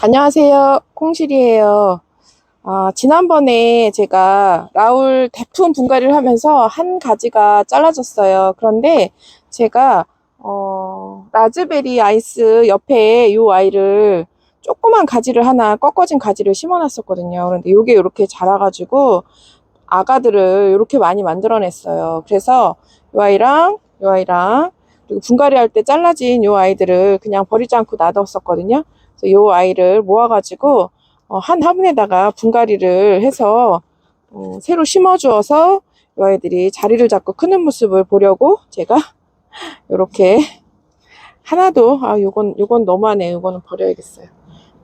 안녕하세요. 콩실이에요. 지난번에 제가 라울 대품 분갈이를 하면서 한 가지가 잘라졌어요. 그런데 제가 라즈베리 아이스 옆에 이 아이를 조그만 가지를 하나 꺾어진 가지를 심어 놨었거든요. 그런데 이게 이렇게 자라가지고 아가들을 이렇게 많이 만들어냈어요. 그래서 이 아이랑 이 아이랑 그리고 분갈이 할 때 잘라진 이 아이들을 그냥 버리지 않고 놔뒀었거든요. 그래서 이 아이를 모아가지고 한 화분에다가 분갈이를 해서 새로 심어주어서 이 아이들이 자리를 잡고 크는 모습을 보려고 제가 이렇게 하나도 요건 너무하네. 요거는 버려야겠어요.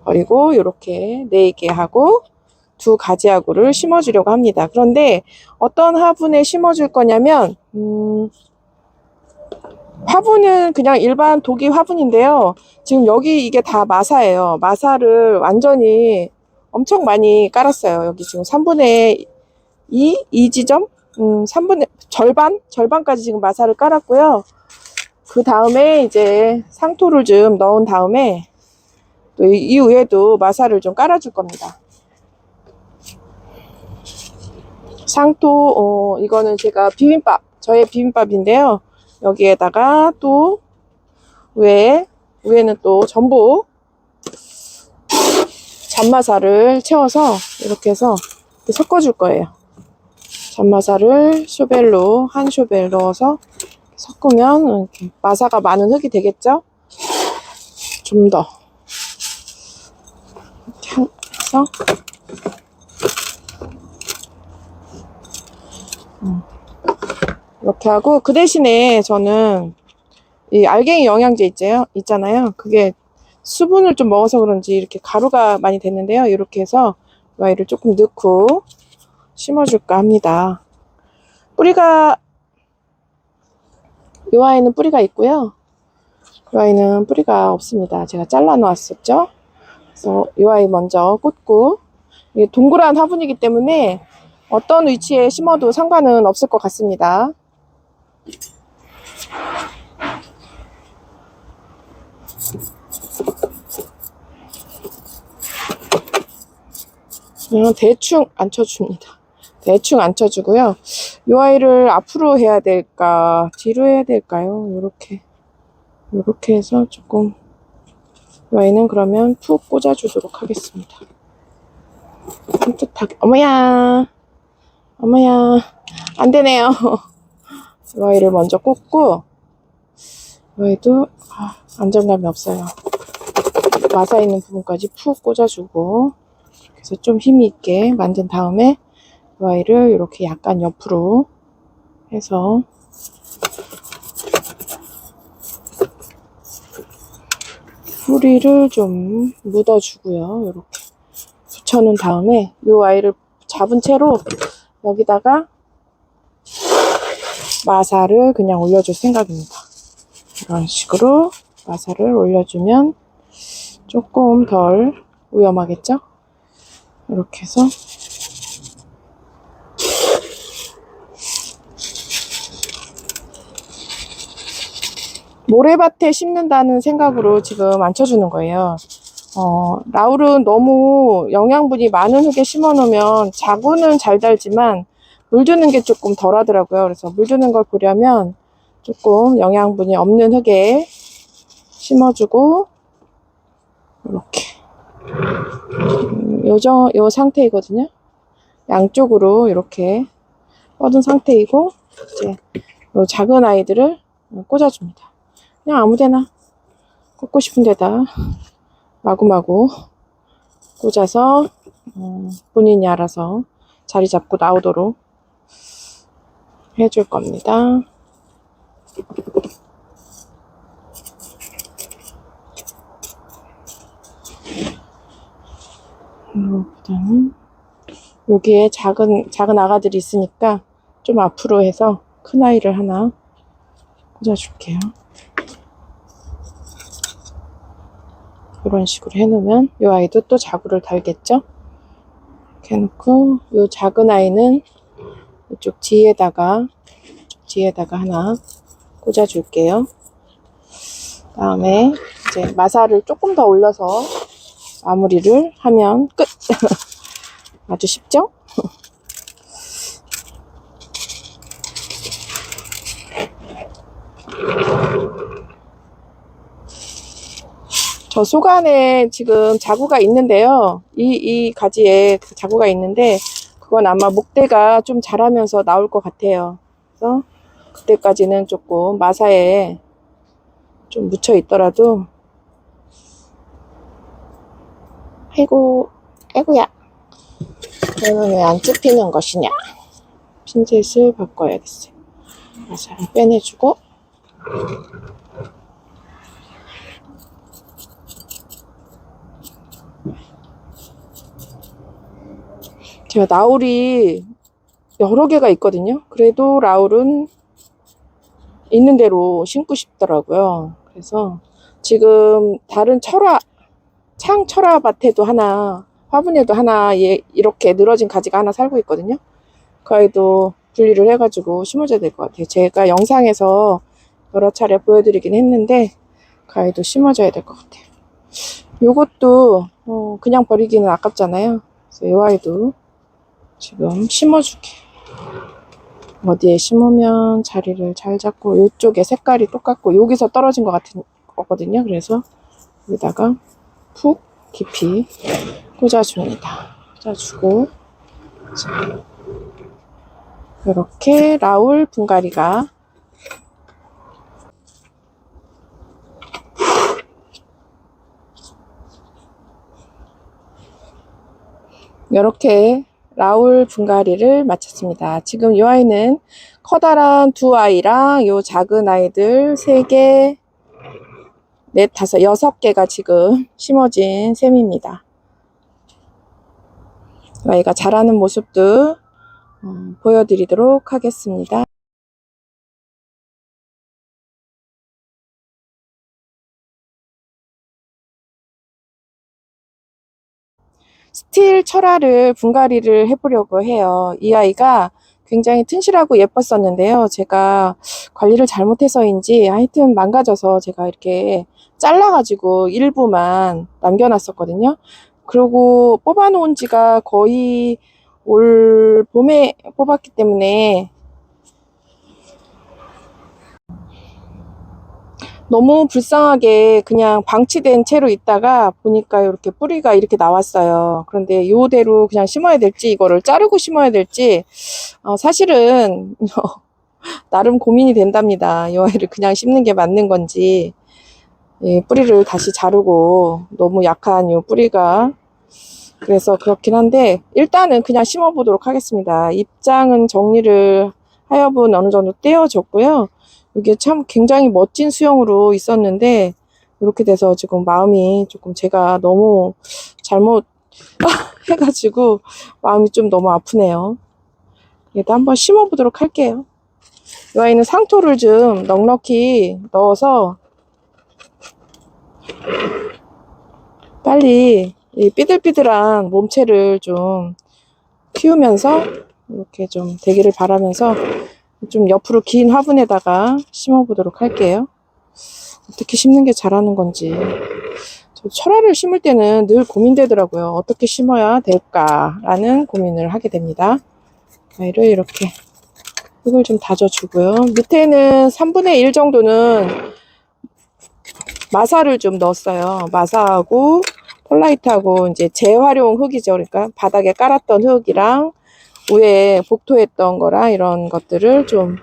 버리고 이렇게 4개 하고 두 가지하고를 심어주려고 합니다. 그런데 어떤 화분에 심어줄 거냐면 화분은 그냥 일반 독이 화분인데요. 지금 여기 이게 다 마사예요. 마사를 완전히 엄청 많이 깔았어요. 여기 지금 3분의 2 지점? 3분의 절반까지 지금 마사를 깔았고요. 그 다음에 이제 상토를 좀 넣은 다음에 또 이 위에도 마사를 좀 깔아줄 겁니다. 상토, 이거는 제가 비빔밥, 저의 비빔밥인데요. 여기에다가 또 위에는 또 전부 잔마사를 채워서 이렇게 해서 이렇게 섞어줄 거예요. 잔마사를 쇼벨로 한 쇼벨 넣어서 섞으면 이렇게 마사가 많은 흙이 되겠죠? 좀 더 이렇게 해서 이렇게 하고, 그 대신에 저는 이 알갱이 영양제 있잖아요. 그게 수분을 좀 먹어서 그런지 이렇게 가루가 많이 됐는데요. 이렇게 해서 이 아이를 조금 넣고 심어줄까 합니다. 이 아이는 뿌리가 있고요. 이 아이는 뿌리가 없습니다. 제가 잘라 놓았었죠. 그래서 이 아이 먼저 꽂고, 이게 동그란 화분이기 때문에 어떤 위치에 심어도 상관은 없을 것 같습니다. 그냥 대충 앉혀줍니다. 대충 앉혀주고요. 이 아이를 앞으로 해야 될까, 뒤로 해야 될까요? 이렇게 해서 조금, 이 아이는 그러면 푹 꽂아주도록 하겠습니다. 산뜻하게. 어머야, 안 되네요. 이 아이를 먼저 꽂고, 이 아이도 안정감이 없어요. 마사 있는 부분까지 푹 꽂아주고, 그래서 좀 힘이 있게 만든 다음에 이 아이를 이렇게 약간 옆으로 해서 뿌리를 좀 묻어주고요. 이렇게 붙여놓은 다음에 이 아이를 잡은 채로 여기다가 마사를 그냥 올려줄 생각입니다. 이런 식으로 마사를 올려주면 조금 덜 위험하겠죠? 이렇게 해서 모래밭에 심는다는 생각으로 지금 앉혀주는 거예요. 라울은 너무 영양분이 많은 흙에 심어 놓으면 자구는 잘 달지만 물주는 게 조금 덜 하더라고요. 그래서 물주는 걸 보려면 조금 영양분이 없는 흙에 심어주고, 이렇게 요 상태이거든요. 양쪽으로 이렇게 뻗은 상태이고, 이제 요 작은 아이들을 꽂아줍니다. 그냥 아무데나 꽂고 싶은 데다 마구마구 꽂아서 본인이 알아서 자리 잡고 나오도록 해줄 겁니다. 그다음 여기에 작은 아가들이 있으니까 좀 앞으로 해서 큰 아이를 하나 꽂아줄게요. 이런 식으로 해놓으면 이 아이도 또 자구를 달겠죠? 이렇게 해놓고 이 작은 아이는 이쪽 뒤에다가 하나 꽂아줄게요. 다음에 이제 마사를 조금 더 올려서 마무리를 하면 끝. 아주 쉽죠? 저 속 안에 지금 자구가 있는데요. 이 가지에 자구가 있는데 그건 아마 목대가 좀 자라면서 나올 것 같아요. 그래서 그때까지는 조금 마사에 좀 묻혀 있더라도, 아이고, 아이고야. 너는 왜 안 찝히는 것이냐? 핀셋을 바꿔야겠어요. 마사를 빼내주고, 제가 라울이 여러 개가 있거든요. 그래도 라울은 있는 대로 심고 싶더라고요. 그래서 지금 다른 창 철화밭에도 하나, 화분에도 하나, 이렇게 늘어진 가지가 하나 살고 있거든요. 그 아이도 분리를 해가지고 심어줘야 될 것 같아요. 제가 영상에서 여러 차례 보여드리긴 했는데 그 아이도 심어줘야 될 것 같아요. 요것도 그냥 버리기는 아깝잖아요. 그래서 이 아이도 지금 심어줄게. 어디에 심으면 자리를 잘 잡고, 이쪽에 색깔이 똑같고 여기서 떨어진 것 같은 거거든요. 그래서 여기다가 푹 깊이 꽂아줍니다. 꽂아주고, 이렇게 라울 분갈이가 이렇게 라울 분갈이를 마쳤습니다. 지금 이 아이는 커다란 두 아이랑 요 작은 아이들 3개, 넷, 다섯, 6개가 지금 심어진 셈입니다. 이 아이가 자라는 모습도 보여드리도록 하겠습니다. 스틸 철화를 분갈이를 해보려고 해요. 이 아이가 굉장히 튼실하고 예뻤었는데요. 제가 관리를 잘못해서인지 하여튼 망가져서 제가 이렇게 잘라가지고 일부만 남겨놨었거든요. 그리고 뽑아놓은 지가 거의 올 봄에 뽑았기 때문에 너무 불쌍하게 그냥 방치된 채로 있다가 보니까 이렇게 뿌리가 이렇게 나왔어요. 그런데 이대로 그냥 심어야 될지 이거를 자르고 심어야 될지 사실은 나름 고민이 된답니다. 이 아이를 그냥 심는 게 맞는 건지, 뿌리를 다시 자르고 너무 약한 이 뿌리가, 그래서 그렇긴 한데 일단은 그냥 심어 보도록 하겠습니다. 입장은 정리를 하여분 어느 정도 떼어줬고요. 이게 참 굉장히 멋진 수영으로 있었는데 이렇게 돼서 지금 마음이 조금, 제가 너무 잘못 해가지고 마음이 좀 너무 아프네요. 그래도 한번 심어 보도록 할게요. 이 아이는 상토를 좀 넉넉히 넣어서 빨리 이 삐들삐들한 몸체를 좀 키우면서 이렇게 좀 되기를 바라면서 좀 옆으로 긴 화분에다가 심어 보도록 할게요. 어떻게 심는 게 잘하는 건지. 저 철화를 심을 때는 늘 고민되더라고요. 어떻게 심어야 될까라는 고민을 하게 됩니다. 아이를 이렇게 흙을 좀 다져주고요. 밑에는 3분의 1 정도는 마사를 좀 넣었어요. 마사하고 폴라이트하고 이제 재활용 흙이죠. 그러니까 바닥에 깔았던 흙이랑 위에 복토했던 거랑 이런 것들을 좀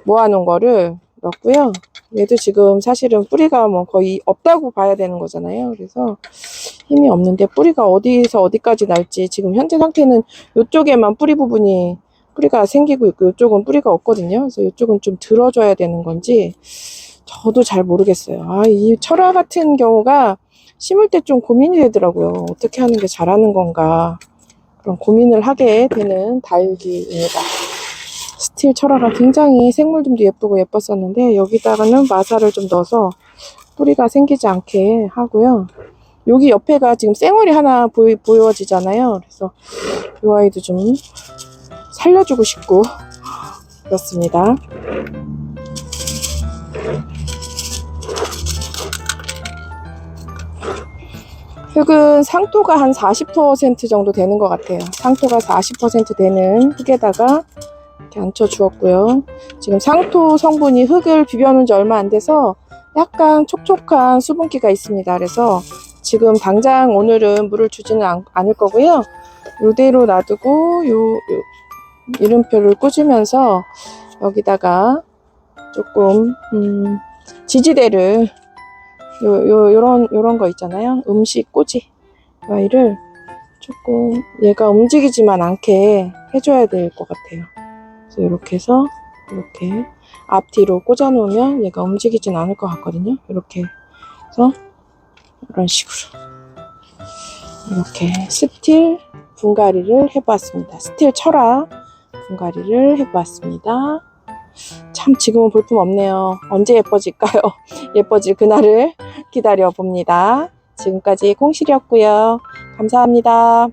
모아놓은 거를 넣었고요. 얘도 지금 사실은 뿌리가 뭐 거의 없다고 봐야 되는 거잖아요. 그래서 힘이 없는데 뿌리가 어디서 어디까지 날지, 지금 현재 상태는 이쪽에만 뿌리 부분이 뿌리가 생기고 있고 이쪽은 뿌리가 없거든요. 그래서 이쪽은 좀 들어줘야 되는 건지 저도 잘 모르겠어요. 이 철화 같은 경우가 심을 때 좀 고민이 되더라고요. 어떻게 하는 게 잘하는 건가, 그런 고민을 하게 되는 다육이입니다. 스틸 철화가 굉장히 생물들도 예쁘고 예뻤었는데 여기다가는 마사를 좀 넣어서 뿌리가 생기지 않게 하고요. 여기 옆에가 지금 쌩얼이 하나 보여지잖아요. 그래서 이 아이도 좀 살려주고 싶고 그렇습니다. 흙은 상토가 한 40% 정도 되는 것 같아요. 상토가 40% 되는 흙에다가 이렇게 앉혀 주었고요. 지금 상토 성분이 흙을 비벼놓은 지 얼마 안 돼서 약간 촉촉한 수분기가 있습니다. 그래서 지금 당장 오늘은 물을 주지는 않을 거고요. 이대로 놔두고 이름표를 꽂으면서 여기다가 조금 지지대를 요런 거 있잖아요. 음식 꼬지 와이를 조금 얘가 움직이지만 않게 해줘야 될 것 같아요. 그래서 이렇게 해서 이렇게 앞뒤로 꽂아 놓으면 얘가 움직이진 않을 것 같거든요. 이렇게 해서 이런 식으로 이렇게 스틸 분갈이를 해보았습니다. 스틸 철화 분갈이를 해보았습니다. 참 지금은 볼품 없네요. 언제 예뻐질까요? 예뻐질 그날을 기다려 봅니다. 지금까지 콩실이었고요. 감사합니다.